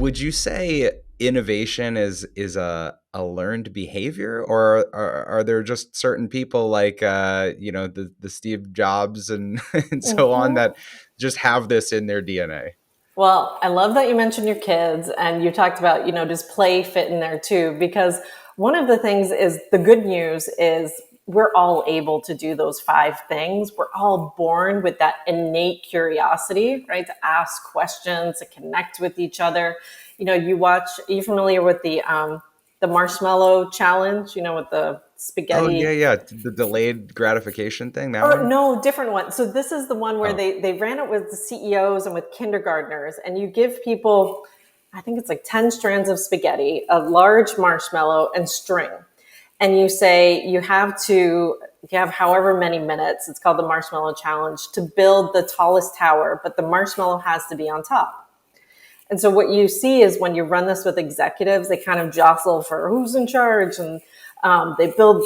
would you say innovation is a learned behavior, or are there just certain people like the Steve Jobs and and so on Mhm. that just have this in their DNA? Well, I love that you mentioned your kids and you talked about, does play fit in there too? Because one of the things is the good news is we're all able to do those five things. We're all born with that innate curiosity, right? To ask questions, to connect with each other. Are you familiar with the marshmallow challenge, with the Oh yeah, spaghetti? yeah, the delayed gratification thing, that Or one. no, different one. So this is the one where Oh, they ran it with the CEOs and with kindergartners, and you give people, I think it's like 10 strands of spaghetti, a large marshmallow, and string. And you say you have however many minutes, it's called the marshmallow challenge, to build the tallest tower, but the marshmallow has to be on top. And so what you see is when you run this with executives, they kind of jostle for who's in charge, and they build,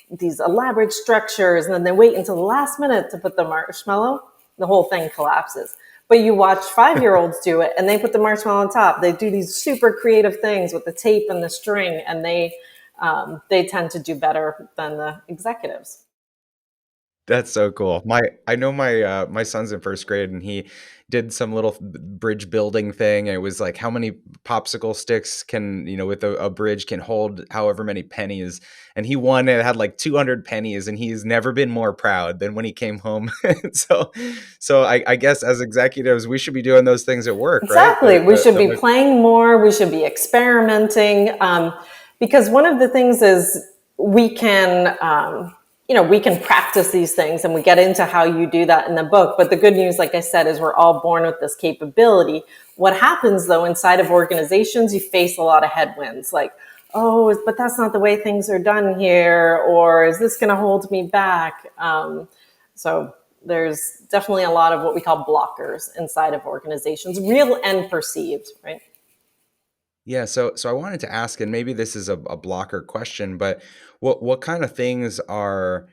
these elaborate structures, and then they wait until the last minute to put the marshmallow. The whole thing collapses. But you watch 5-year-olds do it, and they put the marshmallow on top. They do these super creative things with the tape and the string, and they tend to do better than the executives. that's so cool. I know my son's in first grade, and he did some little bridge building thing. And it was like, how many popsicle sticks can, with a bridge can hold however many pennies. And he won. It had like 200 pennies, and he's never been more proud than when he came home. So I guess as executives, we should be doing those things at work, right? Exactly. We should be playing more. We should be experimenting. Because one of the things is we can practice these things, and we get into how you do that in the book. But the good news, like I said, is we're all born with this capability. What happens though, inside of organizations, you face a lot of headwinds like, oh, but that's not the way things are done here, or is this going to hold me back? So there's definitely a lot of what we call blockers inside of organizations, real and perceived, right? Yeah, so I wanted to ask, and maybe this is a blocker question, but what kind of things are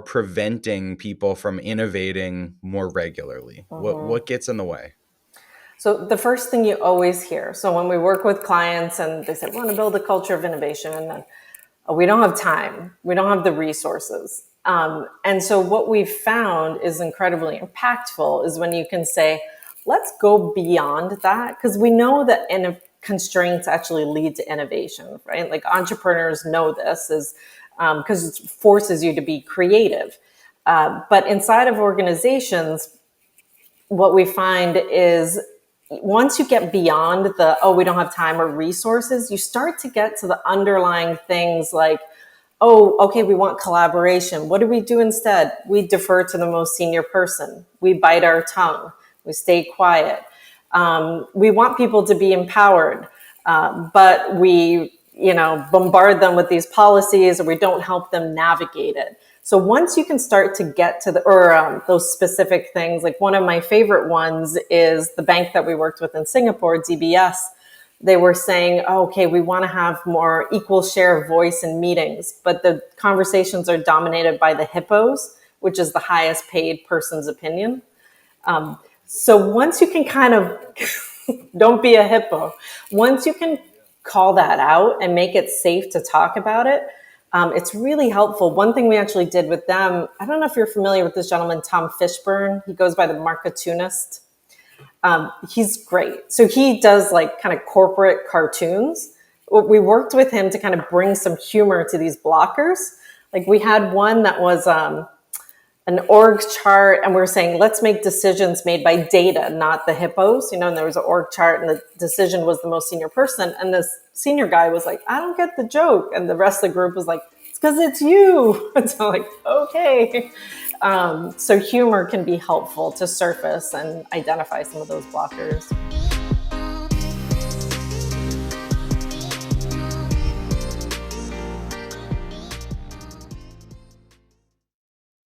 preventing people from innovating more regularly? What gets in the way? So the first thing you always hear, so when we work with clients and they say, we want to build a culture of innovation, and we don't have time, we don't have the resources. And so what we've found is incredibly impactful is when you can say, let's go beyond that, because we know that constraints actually lead to innovation, right? Like entrepreneurs know this is because it forces you to be creative. But inside of organizations, what we find is once you get beyond the, oh, we don't have time or resources, you start to get to the underlying things like, oh, okay, we want collaboration. What do we do instead? We defer to the most senior person. We bite our tongue. We stay quiet. We want people to be empowered, but we, bombard them with these policies, or we don't help them navigate it. So once you can start to get to those specific things, like one of my favorite ones is the bank that we worked with in Singapore, DBS. They were saying, oh, okay, we want to have more equal share of voice in meetings, but the conversations are dominated by the hippos, which is the highest paid person's opinion. So once you can kind of don't be a hippo, once you can call that out and make it safe to talk about it, it's really helpful. One thing we actually did with them, I don't know if you're familiar with this gentleman, Tom Fishburne. He goes by the Markatoonist. He's great. So he does like kind of corporate cartoons. We worked with him to kind of bring some humor to these blockers. Like we had one that was an org chart, and we were saying, let's make decisions made by data, not the hippos, and there was an org chart, and the decision was the most senior person. And this senior guy was like, I don't get the joke. And the rest of the group was like, it's because it's you. And so like, okay. So humor can be helpful to surface and identify some of those blockers.